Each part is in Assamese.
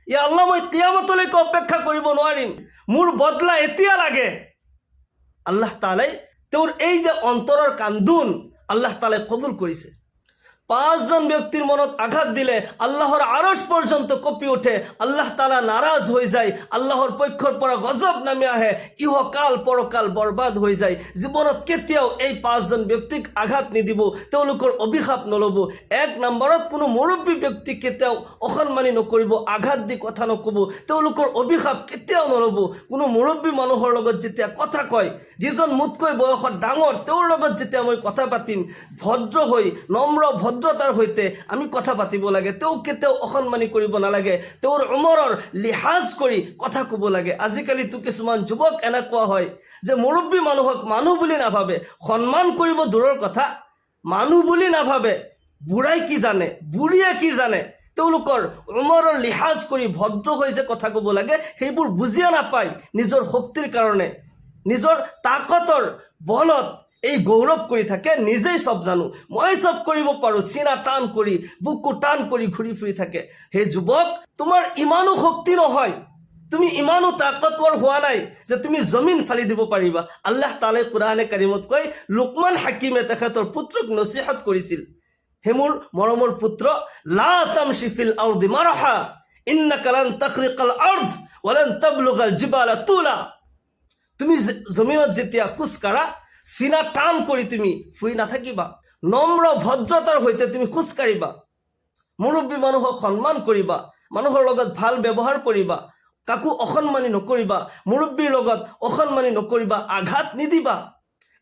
ইয়া আল্লাহ মই কিয়ামতলৈকে অপেক্ষা কৰিব নোৱাৰিম, মোৰ বদলা এতিয়া লাগে। আল্লাহ তাআলাই তেওঁৰ এই যে অন্তৰৰ কান্দোন আল্লাহ তাআলাই কবুল কৰিছে। 5 জন ব্যক্তিৰ মনত আঘাত দিলে আল্লাহৰ আৰশ পৰ্যন্ত কঁপি ওঠে, আল্লাহ তাআলা নাৰাজ হয়ে যায়, আল্লাহৰ পক্ষৰ পৰা গজব নামি আহে, ইহকাল পরকাল বরবাদ হয়ে যায়। জীবনত কেতিয়াও এই 5 জন ব্যক্তিক আঘাত নিদিব, তেওঁলোকৰ অভিশাপ নল'ব। 1 নম্বৰত কোনো মুৰব্বী ব্যক্তি কেতিয়াও অসন্মানী নকৰিব, আঘাত দি কথা নক'ব, তেওঁলোকৰ অভিশাপ কেতিয়াও নল'ব। কোনো মুৰব্বী মানুহৰ লগত যেতিয়া কথা কয়, যিজন মোতকৈ বয়সত ডাঙৰ, তেওঁৰ লগত যেতিয়া মই কথা পাতিম, ভদ্ৰ হৈ নম্ৰ ভদ্ৰতাৰ সৈতে আমি কথা পাতিব লাগে। তেওঁ কেতিয়াও অসন্মানী কৰিব নালাগে, তেওঁৰ উমৰৰ লিহাজ কৰি কথা ক'ব লাগে। আজিকালিতো কিছুমান যুৱক এনেকুৱা হয় যে মুৰব্বী মানুহক মানুহ বুলি নাভাবে, সন্মান কৰিব দূৰৰ কথা, মানুহ বুলি নাভাবে। বুঢ়াই কি জানে, বুঢ়ীয়ে কি জানে, তেওঁলোকৰ উমৰৰ লিহাজ কৰি ভদ্ৰ হৈ যে কথা ক'ব লাগে সেইবোৰ বুজিয়া নাপায়। নিজৰ শক্তিৰ কাৰণে, নিজৰ তাকতৰ বলত এই গৌৰৱ কৰি থাকে, নিজেই সব জানো, মই সব কৰিব পাৰোঁ, চিনা টান কৰি বুকু টান কৰি ঘূৰি ফুৰি থাকে। হে যুৱক, তোমাৰ ইমানো শক্তি নহয়, তুমি ইমানো তাকতৱৰ হোৱা নাই যে তুমি জমিন ফালি দিব পাৰিবা। আল্লাহ তাআলাই কোৰআনে কাৰিমত কয়, লুকমান হাকিমে তেখেতৰ পুত্ৰক নচিহত কৰিছিল, হে মোৰ মৰমৰ পুত্ৰ, লা তামশি ফিল আৰদি মাৰহা ইন্নাকা লান তাখৰিকাল আৰদ ওয়ালান তাবলুগাল জিবালা তুলা। তুমি জমিনত যেতিয়া খোজ কাঢ়া, চিনা টান কৰি তুমি ফুৰি নাথাকিবা, নম্ৰ ভদ্ৰতাৰ সৈতে তুমি খোজ কাঢ়িবা, মুৰব্বী মানুহক সন্মান কৰিবা, মানুহৰ লগত ভাল ব্যৱহাৰ কৰিবা, কাকো অসন্মানী নকৰিবা, মুৰব্বীৰ লগত অসন্মানী নকৰিবা, আঘাত নিদিবা।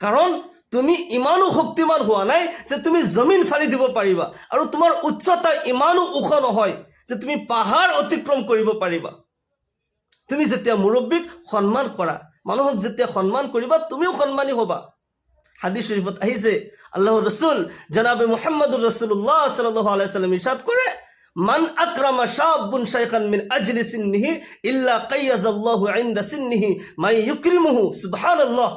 কাৰণ তুমি ইমানো শক্তিমান হোৱা নাই যে তুমি জমিন ফালি দিব পাৰিবা, আৰু তোমাৰ উচ্চতা ইমানো ওখ নহয় যে তুমি পাহাৰ অতিক্ৰম কৰিব পাৰিবা। তুমি যেতিয়া মুৰব্বীক সন্মান কৰা, মানুহক যেতিয়া সন্মান কৰিবা, তুমিও সন্মানী হ'বা। হাদিস শরীফত আহিছে, আল্লাহর রসুল জনাবে মুহাম্মদুর রাসূলুল্লাহ সাল্লাল্লাহু আলাইহি ওয়াসাল্লাম ইরশাদ করে, মান আকরামা শাবুন শাইখান মিন আজলি সিন্নিহি ইল্লা কাইয়াজাল্লাহু ইনদা সিন্নিহি মাই ইউকরিমুহু। সুবহানাল্লাহ।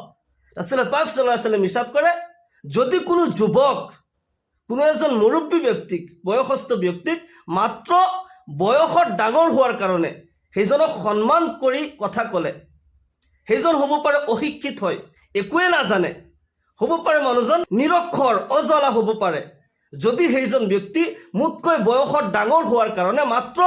রাসূল পাক সাল্লাল্লাহু আলাইহি ওয়াসাল্লাম ইরশাদ করে, যদি কোনো যুবক, কোনো এজন মুৰব্বী ব্যক্তিক, বয়সস্থ ব্যক্তিক মাত্ৰ বয়সত ডাঙৰ হোৱাৰ কাৰণে সেইজনক সন্মান কৰি কথা ক'লে, সেইজন হ'ব পাৰে অশিক্ষিত হয়, একোৱে নাজানে, হ'ব পাৰে মানুহজন নিৰক্ষৰ অজলা হ'ব পাৰে। যদি সেইজন ব্যক্তি মোতকৈ বয়সত ডাঙৰ হোৱাৰ কাৰণে, মাত্ৰ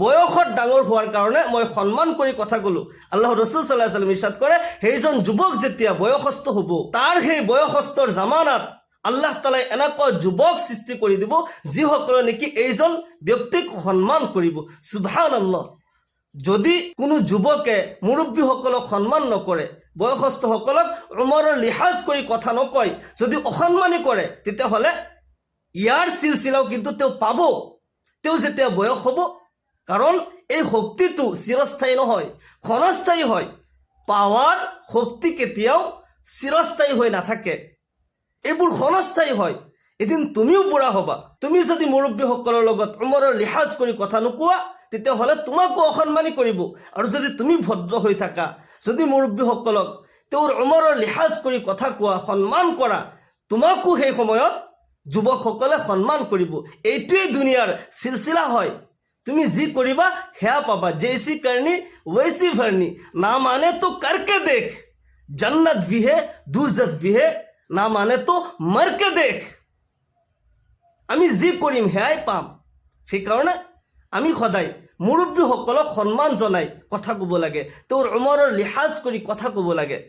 বয়সত ডাঙৰ হোৱাৰ কাৰণে মই সন্মান কৰি কথা ক'লো, আল্লাহ ৰসুল সাল্লাল্লাহু আলাইহি ওয়াসাল্লাম ইৰশাদ কৰে, সেইজন যুৱক যেতিয়া বয়সস্থ হ'ব, তাৰ সেই বয়সস্থৰ জামানাত আল্লাহ তাআলাই এনেকুৱা যুৱক সৃষ্টি কৰি দিব যিসকলে নেকি এইজন ব্যক্তিক সন্মান কৰিব। সুবহানাল্লাহ। যদি কোনো যুৱকে মুৰব্বীসকলক সন্মান নকৰে, বয়সস্থসকলক উমৰৰ লিহাজ কৰি কথা নকয়, যদি অসন্মানী কৰে, তেতিয়াহ'লে ইয়াৰ চিলচিলাও কিন্তু তেওঁ পাব, তেওঁ যেতিয়া বয়স হ'ব। কাৰণ এই শক্তিটো চিৰস্থায়ী নহয়, ক্ষণস্থায়ী হয়। পাৱাৰ শক্তি কেতিয়াও চিৰস্থায়ী হৈ নাথাকে, এইবোৰ ক্ষণস্থায়ী হয়। এদিন তুমিও বুঢ়া হ'বা। তুমি যদি মুৰব্বীসকলৰ লগত উমৰৰ লিহাজ কৰি কথা নোকোৱা, তেতিয়াহ'লে তোমাকো অসন্মানী কৰিব। আৰু যদি তুমি ভদ্ৰ হৈ থাকা, যদি মুৰব্বীসকলক তেওঁৰ উমৰৰ লিহাজ কৰি কথা কোৱা, সন্মান কৰা, তোমাকো সেই সময়ত যুৱকসকলে সন্মান কৰিব। এইটোৱেই দুনিয়াৰ চিলচিলা হয়। তুমি যি কৰিবা সেয়া পাবা। জৈসি কৰনি वैसी भरनी, না মানে তো করকে দেখ, জন্নত ভি হে দুজখ ভি হে, না মানে তো মরকে দেখ। আমি যি কৰিম সেয়াই পাম। সেইকাৰণে আমি সদায় মুৰব্বীসকলক সন্মান জনাই কথা ক'ব লাগে, তেওঁৰ উমৰৰ লিহাজ কৰি কথা ক'ব লাগে।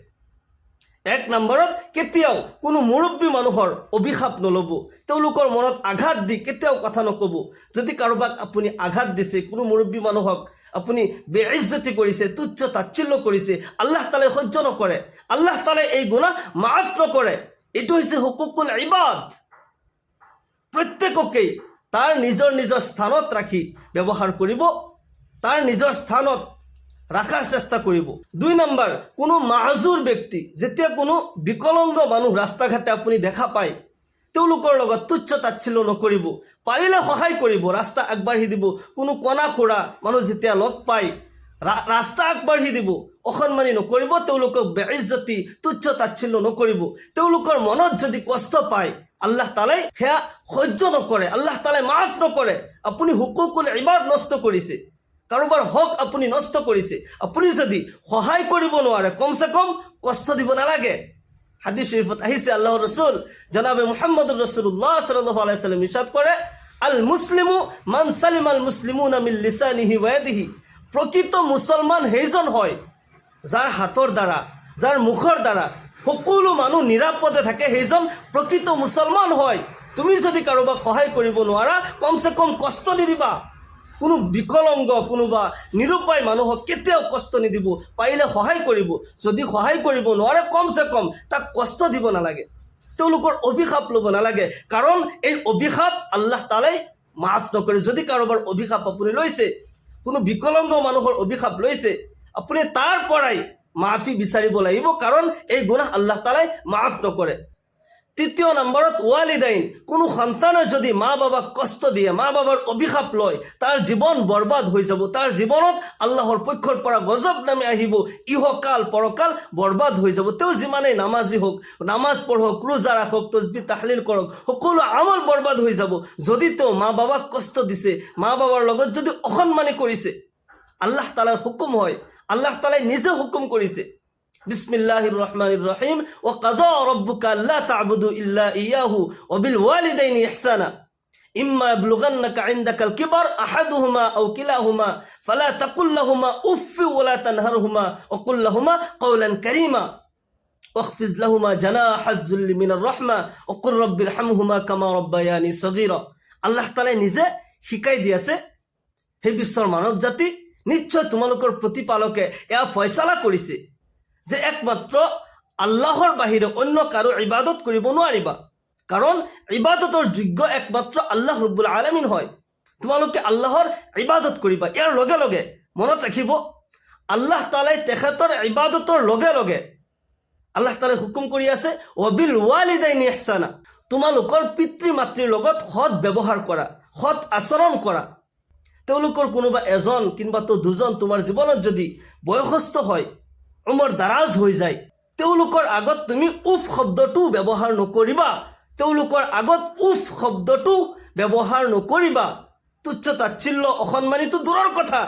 1 নম্বৰত কেতিয়াও কোনো মুৰব্বী মানুহৰ অভিশাপ নল'ব, তেওঁলোকৰ মনত আঘাত দি কেতিয়াও কথা নক'ব। যদি কাৰোবাক আপুনি আঘাত দিছে, কোনো মুৰব্বী মানুহক আপুনি বেইজ্জতি কৰিছে, তুচ্ছ তাচ্ছিল্য কৰিছে, আল্লাহ তাআলাই সহ্য নকৰে, আল্লাহ তাআলাই এই গুনাহ মাফ নকৰে। এইটো হৈছে হুকুকুল ইবাদ। প্ৰত্যেককেই তাৰ নিজৰ নিজৰ স্থানত ৰাখি ব্যৱহাৰ কৰিব, তাৰ নিজৰ স্থানত ৰাখাৰ চেষ্টা কৰিব। 2 নম্বৰ, কোনো মাহজুৰ ব্যক্তি, যেতিয়া কোনো বিকলাংগ মানুহ ৰাস্তা ঘাটে আপুনি দেখা পায়, তেওঁলোকৰ লগত তুচ্ছ তাচ্ছিল্য নকৰিব, পাৰিলে সহায় কৰিব, ৰাস্তা আগবাঢ়ি দিব। কোনো কণা খুৰা মানুহ যেতিয়া লগ পায়, ৰাস্তা আগবাঢ়ি দিব, অসন্মানী নকৰিব, তেওঁলোকক বেইজ্জতি তুচ্ছ তাচ্ছিল্য নকৰিব। তেওঁলোকৰ মনত যদি কষ্ট পায়, আল্লাহ তাআলাই সেয়া সহ্য নকৰে, আল্লাহ তাআলাই মাফ নকৰে। আপুনি হুকুকুল ইবাদ নষ্ট কৰিছে, কাৰোবাৰ হক আপুনি নষ্ট কৰিছে, আপুনি যদি সহায় কৰিব নোৱাৰে কমচে কম কষ্ট দিব নালাগে। হাদিস শরীফত আহিছে আল্লাহর রাসূল জনাবে মুহাম্মদুর রাসূলুল্লাহ সাল্লাল্লাহু আলাইহি সাল্লাম ইরশাদ করে, আল মুসলিমু মান সালিমাল মুসলিমুনা মিন লিসানিহি ওয়া ইয়াদিহি। প্রকৃত মুসলমান সেইজন হয় যাৰ হাতৰ দ্বাৰা, যাৰ মুখৰ দ্বাৰা সকলো মানুহ নিৰাপদে থাকে, সেইজন প্ৰকৃত মুছলমান হয়। তুমি যদি কাৰোবাক সহায় কৰিব নোৱাৰা কমচে কম কষ্ট নিদিবা। কোনো বিকলংগ কোনোবা নিৰুপায় মানুহক কেতিয়াও কষ্ট নিদিব, পাৰিলে সহায় কৰিব। যদি সহায় কৰিব নোৱাৰে কমচে কম তাক কষ্ট দিব নালাগে, তেওঁলোকৰ অভিশাপ ল'ব নালাগে, কাৰণ এই অভিশাপ আল্লাহ তাআলাই মাফ নকৰে। যদি কাৰোবাৰ অভিশাপ আপুনি লৈছে, কোনো বিকলংগ মানুহৰ অভিশাপ লৈছে, আপুনি তাৰ পৰাই মাফি বিচাৰিব লাগিব, কাৰণ এই গুনাহ আল্লাহ তাআলাই মাফ নকৰে। তৃতীয় নম্বৰত ওয়ালিদাইন। কোনো সন্তানে যদি মা বাবাক কষ্ট দিয়ে, মা বাবাৰ অভিশাপ লয়, তাৰ জীৱন বৰবাদ হৈ যাব। তাৰ জীৱনত আল্লাহৰ পক্ষৰ পৰা গজব নামি আহিব, ইহকাল পৰকাল বৰবাদ হৈ যাব। তেওঁ যিমানেই নামাজী হওক, নামাজ পঢ়ক, ৰোজা ৰাখক, তসবিহ তাহলিল কৰক, সকলো আমল বৰবাদ হৈ যাব যদি তেওঁ মা বাবাক কষ্ট দিছে, মা বাবাৰ লগত যদি অসন্মানি কৰিছে। আল্লাহ তাআলাৰ হুকুম হয়, আল্লাহ তাআলাই নিজে হুকুম কৰিছে। বিসমিল্লাহির রহমানির রহিম, ওয়া কাযা রাব্বুকা আল্লা তা'বুদু ইল্লা ইয়াহু ওয়া বিল ওয়ালিদাইনি ইহসানা ইম্মা ইয়াবলুগান্নাকা ইনদাকাল কিবার আহাদুহুমা আও কিলাহুমা ফালা তাকুল লাহুমা উফ ওয়া লা তানহারহুমা ওয়া কুল লাহুমা কাওলান কারীমা ওয়াখফিজ লাহুমা জানাহাজ যুল্লি মিনার রাহমা ওয়া কুর রাব্বিরহামহুমা কামা রাব্বায়ানি সগীরা। আল্লাহ তাআলা নিজে শিকাই দিয়েছে, হে বিশ্বৰ মানৱ জাতি, নিশ্চয় তোমালোকৰ প্ৰতিপালকে এয়া ফয়সালা কৰিছে যে একমাত্ৰ আল্লাহৰ বাহিৰে অন্য কাৰো ইবাদত কৰিব নোৱাৰিবা, কাৰণ ইবাদতৰ যোগ্য একমাত্ৰ আল্লাহ ৰব্বুল আলামিন হয়। তোমালোকে আল্লাহৰ ইবাদত কৰিবা। ইয়াৰ লগে লগে মনত ৰাখিব, আল্লাহ তাআলাই তেখেতৰ ইবাদতৰ লগে লগে আল্লাহ তাআলাই হুকুম কৰি আছে, ওয়াবিল ওয়ালিদাইনি ইহসানা, তোমালোকৰ পিতৃ মাতৃৰ লগত সৎ ব্যৱহাৰ কৰা, সৎ আচৰণ কৰা। তেওঁলোকৰ কোনোবা এজন কিংবা তো দুজন তোমাৰ জীৱনত যদি বয়সস্থ হয়, উমৰ দাৰাজ হৈ যায়, তেওঁলোকৰ আগত তুমি উফ শব্দটো ব্যৱহাৰ নকৰিবা। তেওঁলোকৰ আগত উফ শব্দটো ব্যৱহাৰ নকৰিবা। তুচ্ছ তাচ্ছিল্য অসন্মানিত দূৰৰ কথা,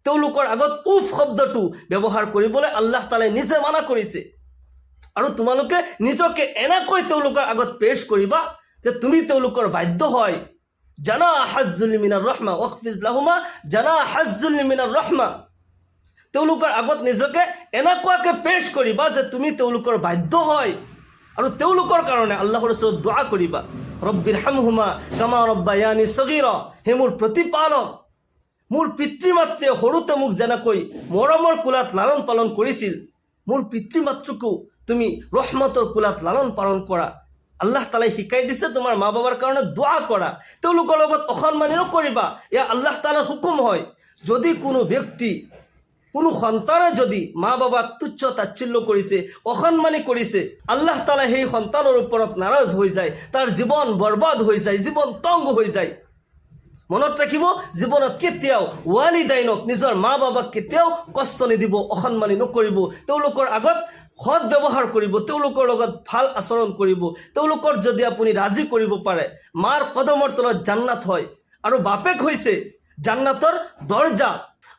তেওঁলোকৰ আগত উফ শব্দটো ব্যৱহাৰ কৰিবলৈ আল্লাহ তাআলাই নিজে মানা কৰিছে। আৰু তোমালোকে নিজকে এনেকৈ তেওঁলোকৰ আগত পেশ কৰিবা যে তুমি তেওঁলোকৰ বাধ্য হয়। জানাহাজ যুল্লি মিনাৰ ৰাহমা ওয়াখফিজ লাহুমা জানাহাজ যুল্লি মিনাৰ ৰাহমা। তেওঁলোকৰ আগত নিজকে এনেকুৱাকৈ পেশ কৰিবা যে তুমি তেওঁলোকৰ বাধ্য হয়, আৰু তেওঁলোকৰ কাৰণে আল্লাহৰ ওচৰত দোৱা কৰিবা, ৰব্বিৰহামহুমা কামা ৰব্বায়ানি সগীৰা। হে মোৰ প্ৰতিপালক, মোৰ পিতৃ মাতৃয়ে সৰুতে মোক যেনেকৈ মৰমৰ কোলাত লালন পালন কৰিছিল, মোৰ পিতৃ মাতৃকো তুমি ৰহমতৰ কোলাত লালন পালন কৰা। আল্লাহ তাআলাই শিকাই দিছে তোমাৰ মা বাবাৰ কাৰণে দোৱা কৰা, তেওঁলোকৰ লগত অসন্মানি নকৰিবা। এয়া আল্লাহ তাআলাৰ হুকুম হয়। যদি কোনো ব্যক্তি, কোনো সন্তানে যদি মা বাবাক তুচ্ছ তাচ্ছিল্য কৰিছে, অসন্মানি কৰিছে, আল্লাহ তাআলা সেই সন্তানৰ ওপৰত নাৰাজ হৈ যায়, তাৰ জীৱন বৰবাদ হৈ যায়, জীৱন তংগ হৈ যায়। মনত ৰাখিব, জীৱনত কেতিয়াও ওয়ালিদাইনক, নিজৰ মা বাবাক কেতিয়াও কষ্ট নিদিব, অসন্মানি নকৰিব। তেওঁলোকৰ আগত সৎ ব্যৱহাৰ কৰিব, তেওঁলোকৰ লগত ভাল আচৰণ কৰিব। তেওঁলোকৰ যদি আপুনি ৰাজি কৰিব পাৰে, মাৰ কদমৰ তলত জান্নাত হয়, আৰু বাপেক হৈছে জান্নাতৰ দৰজা।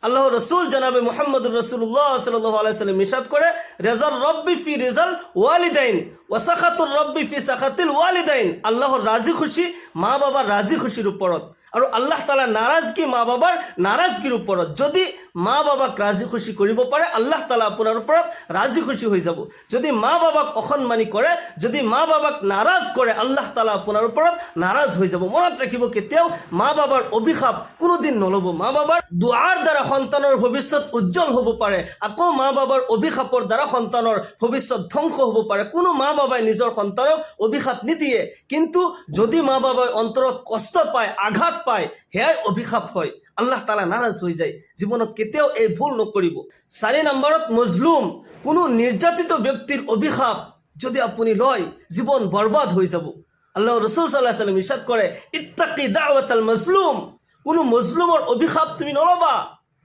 আল্লাহর রসুল জনাবে মুহাম্মদুর রাসূলুল্লাহ সাল্লাল্লাহু আলাইহি সাল্লাম ইরশাদ করে, রিজাল রব্বি ফি রিজাল ওয়ালিদাইন ওয়া সাখাতুর রব্বি ফি সাখাতিল ওয়ালিদাইন। আল্লাহর রাজি খুশি মা বাবার রাজি খুশির উপৰত, আৰু আল্লাহ তাআলা নাৰাজগী মা বাবাৰ নাৰাজগীৰ উপৰত। যদি মা বাবাক ৰাজি খুশি কৰিব পাৰে, আল্লাহ তাআলা আপোনাৰ ওপৰত ৰাজি খুশি হৈ যাব। যদি মা বাবাক অসন্মানি কৰে, যদি মা বাবাক নাৰাজ কৰে, আল্লাহ তাআলা আপোনাৰ ওপৰত নাৰাজ হৈ যাব। মনত ৰাখিব, কেতিয়াও মা বাবাৰ অভিশাপ কোনোদিন নল'ব। মা বাবাৰ দুৱাৰ দ্বাৰা সন্তানৰ ভৱিষ্যত উজ্জ্বল হ'ব পাৰে, আকৌ মা বাবাৰ অভিশাপৰ দ্বাৰা সন্তানৰ ভৱিষ্যত ধ্বংস হ'ব পাৰে। কোনো মা বাবাই নিজৰ সন্তানক অভিশাপ নিদিয়ে, কিন্তু যদি মা বাবাই অন্তৰত কষ্ট পায়, আঘাত পায়, সেয়াই অভিশাপ হয়। আল্লাহ তাআলা নাৰাজ হৈ যায়। জীৱনত কেতিয়াও এই ভুল নকৰিব। 4 নম্বৰত মজলুম। কোনো নিৰ্যাতিত ব্যক্তিৰ অভিশাপ যদি আপুনি লয়, জীৱন বৰবাদ হৈ যাব। আল্লাহ ৰাসূল সাল্লাল্লাহু আলাইহি ওয়াসাল্লাম ইৰশাদ কৰে, ইত্তাকি দাওয়াতাল মাজলুম। কোনো মজলুমৰ অভিশাপ তুমি নলবা।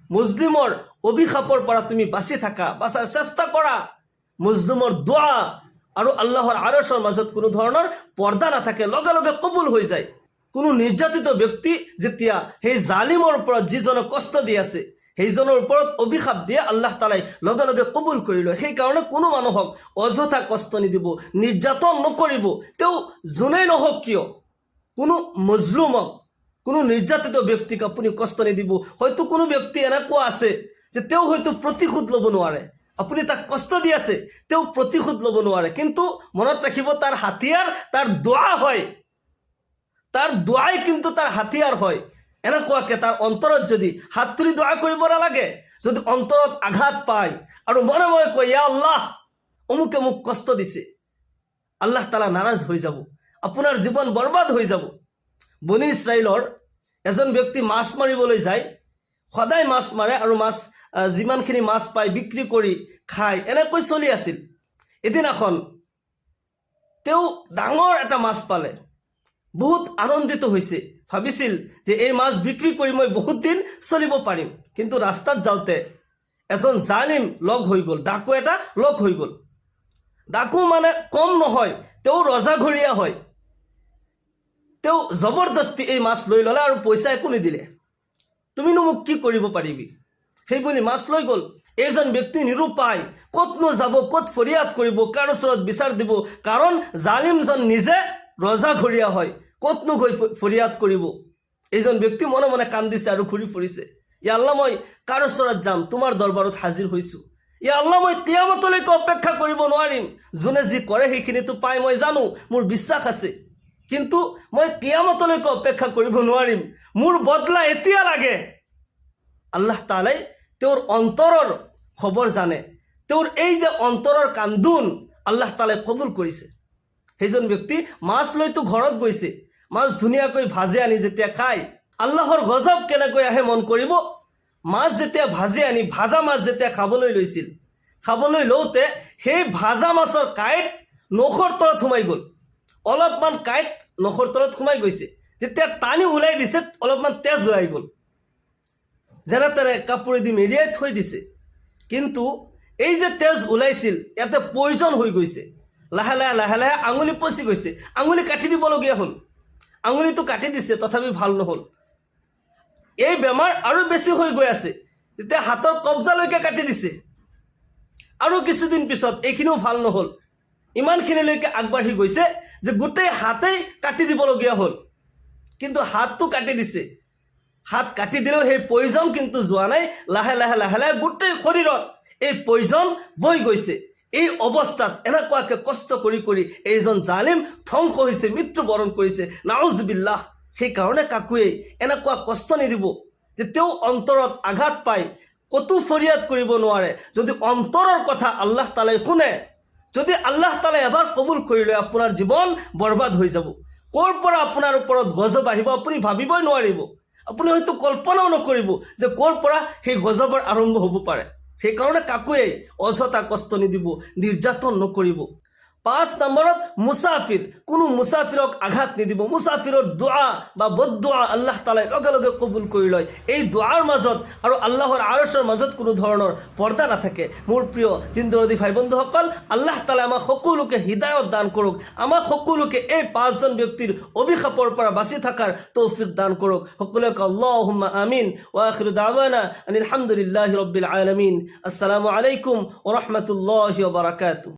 মুসলিমৰ অভিশাপৰ পৰা তুমি বাচি থাকা, বাচাৰ চেষ্টা কৰা। মুসলিমৰ দোৱা আৰু আল্লাহৰ আৰশৰ মাজত কোনো ধৰণৰ পৰ্দা নাথাকে, লগে লগে কবুল হৈ যায়। কোনো নিৰ্যাতিত ব্যক্তি যেতিয়া সেই জালিমৰ ওপৰত যিজনে কষ্ট দি আছে, সেইজনৰ ওপৰত অভিশাপ দিয়ে আল্লাহ তালাই লগে লগে কবুল কৰি লয়। সেইকাৰণে কোনো মানুহক অযথা কষ্ট নিদিব, নিৰ্যাতন নকৰিব। তেওঁ যোনেই নহওক কিয়, কোনো মজলুমক, কোনো নিৰ্যাতিত ব্যক্তিক আপুনি কষ্ট নিদিব। হয়তো কোনো ব্যক্তি এনেকুৱা আছে যে তেওঁ হয়তো প্ৰতিশোধ ল'ব নোৱাৰে, আপুনি তাক কষ্ট দি আছে, তেওঁ প্ৰতিশোধ ল'ব নোৱাৰে, কিন্তু মনত ৰাখিব তাৰ হাতিয়াৰ তাৰ দোৱা হয়, তাৰ দোৱাই কিন্তু তাৰ হাতিয়াৰ হয়। এনেকুৱাকে তাৰ অন্তৰত যদি হাত তুলি দোৱা কৰিব নালাগে, যদি অন্তৰত আঘাত পায় আৰু মনে মনে কয় ইয়া আল্লাহ অমুকে মোক কষ্ট দিছে, আল্লাহ তালা নাৰাজ হৈ যাব, আপোনাৰ জীৱন বৰবাদ হৈ যাব। বনি ইছৰাইলৰ এজন ব্যক্তি মাছ মাৰিবলৈ যায়, সদায় মাছ মাৰে আৰু মাছ যিমানখিনি মাছ পায় বিক্ৰী কৰি খায়, এনেকৈ চলি আছিল। এদিনাখন তেওঁ ডাঙৰ এটা মাছ পালে, বহুত আনন্দিত হৈছে, ভাবিছিল যে এই মাছ বিক্ৰী কৰি মই বহুত দিন চলিব পাৰিম। কিন্তু ৰাস্তাত যাওঁতে এজন জালিম লগ হৈ গ'ল, ডাকু এটা লগ হৈ গ'ল। ডাকু মানে কম নহয়, তেওঁ ৰজাঘৰীয়া হয়। তেওঁ জবৰদস্তি এই মাছ লৈ ল'লে আৰু পইচা একো নিদিলে। তুমিনো মোক কি কৰিব পাৰিবি, সেই বুলি মাছ লৈ গ'ল। এইজন ব্যক্তি নিৰুপায়, ক'তনো যাব, ক'ত ফৰিয়াদ কৰিব, কাৰ ওচৰত বিচাৰ দিব, কাৰণ জালিমজন নিজে ৰজাঘৰীয়া হয়, ক'তনো গৈ ফৰিয়াদ কৰিব। এইজন ব্যক্তি মনে মনে কান্দিছে আৰু ঘূৰি ফুৰিছে, ইয়া আল্লাহ মই কাৰ ওচৰত যাম, তোমাৰ দৰবাৰত হাজিৰ হৈছোঁ। ইয়া আল্লাহ মই কিয়ামতলৈকে অপেক্ষা কৰিব নোৱাৰিম, যোনে যি কৰে সেইখিনিতো পাই মই জানো, মোৰ বিশ্বাস আছে, কিন্তু মই কিয়ামতলৈকে অপেক্ষা কৰিব নোৱাৰিম, মোৰ বদলা এতিয়া লাগে। আল্লাহ তাআলাই তেওঁৰ অন্তৰৰ খবৰ জানে, তেওঁৰ এই যে অন্তৰৰ কান্দোন আল্লাহ তাআলাই কবুল কৰিছে। সেইজন ব্যক্তি মাছ লৈতো ঘৰত গৈছে, মাছ ধুনীয়াকৈ ভাজি আনি যেতিয়া খায়, আল্লাহৰ গজব কেনেকৈ আহে মন কৰিব। মাছ যেতিয়া ভাজি আনি ভাজা মাছ যেতিয়া খাবলৈ লৈছিল, খাবলৈ লওঁতে সেই ভাজা মাছৰ কাঁইট নখৰ তলত সোমাই গ'ল, অলপমান কাঁইট নখৰ তলত সোমাই গৈছে। যেতিয়া টানি ওলাই দিছে অলপমান তেজ ওলাই গ'ল, যেনে তেনে কাপোৰেদি মেৰিয়াই থৈ দিছে, কিন্তু এই যে তেজ ওলাইছিল ইয়াতে পয়জন হৈ গৈছে। লাহে লাহে লাহে লাহে আঙুলি পচি গৈছে, আঙুলি কাটি দিবলগীয়া হ'ল। আঙুলিটো কাটি দিছে তথাপি ভাল নহ'ল, এই বেমাৰ আৰু বেছি হৈ গৈ আছে। তেতিয়া হাতৰ কব্জালৈকে কাটি দিছে, আৰু কিছুদিন পিছত এইখিনিও ভাল নহ'ল, ইমানখিনিলৈকে আগবাঢ়ি গৈছে যে গোটেই হাতেই কাটি দিবলগীয়া হ'ল। কিন্তু হাতটো কাটি দিছে, হাত কাটি দিলেও সেই পয়জন কিন্তু যোৱা নাই। লাহে লাহে লাহে লাহে গোটেই শৰীৰত এই পয়জন বৈ গৈছে। এই অৱস্থাত এনেকুৱাকে কষ্ট কৰি কৰি এইজন জালিম ধ্বংস হৈছে, মৃত্যুবৰণ কৰিছে, নাউজুবিল্লাহ। সেইকাৰণে কাকোৱে এনেকুৱা কষ্ট নিদিব যে তেওঁ অন্তৰত আঘাত পায়, ক'তো ফৰিয়াদ কৰিব নোৱাৰে। যদি অন্তৰৰ কথা আল্লাহ তাআলাই শুনে, যদি আল্লাহ তাআলাই এবাৰ কবুল কৰি লয়, আপোনাৰ জীৱন বৰবাদ হৈ যাব। ক'ৰ পৰা আপোনাৰ ওপৰত গজব আহিব আপুনি ভাবিবই নোৱাৰিব, আপুনি হয়তো কল্পনাও নকৰিব যে ক'ৰ পৰা সেই গজবৰ আৰম্ভ হ'ব পাৰে। সেইকাৰণে কাকোৱে অযথা কষ্ট নিদিব, নিৰ্যাতন নকৰিব। 5 নম্বৰত মুছাফিৰ, কোনো মুছাফিৰক আঘাত নিদিব। মুছাফিৰৰ দোৱা বা বদদোৱা আল্লাহ তাআলাই লগে লগে কবুল কৰি লয়। এই দোৱাৰ মাজত আৰু আল্লাহৰ আৰশৰ মাজত কোনো ধৰণৰ পৰ্দা নাথাকে। মোৰ প্ৰিয় দিনদৰদী ভাই বন্ধুসকল, আল্লাহ তাআলাই আমাক সকলোকে হিদায়ত দান কৰক, আমাক সকলোকে এই 5জন ব্যক্তিৰ অভিশাপৰ পৰা বাচি থকাৰ তৌফিক দান কৰক। সকলোকে আল্লাহুম্মা আমিন। ওয়া আখিৰু দাওয়ানা আনিল হামদুলিল্লাহি ৰাব্বিল আলামিন। আসসালামু আলাইকুম ওয়া ৰাহমাতুল্লাহি ওয়া বাৰাকাতুহু।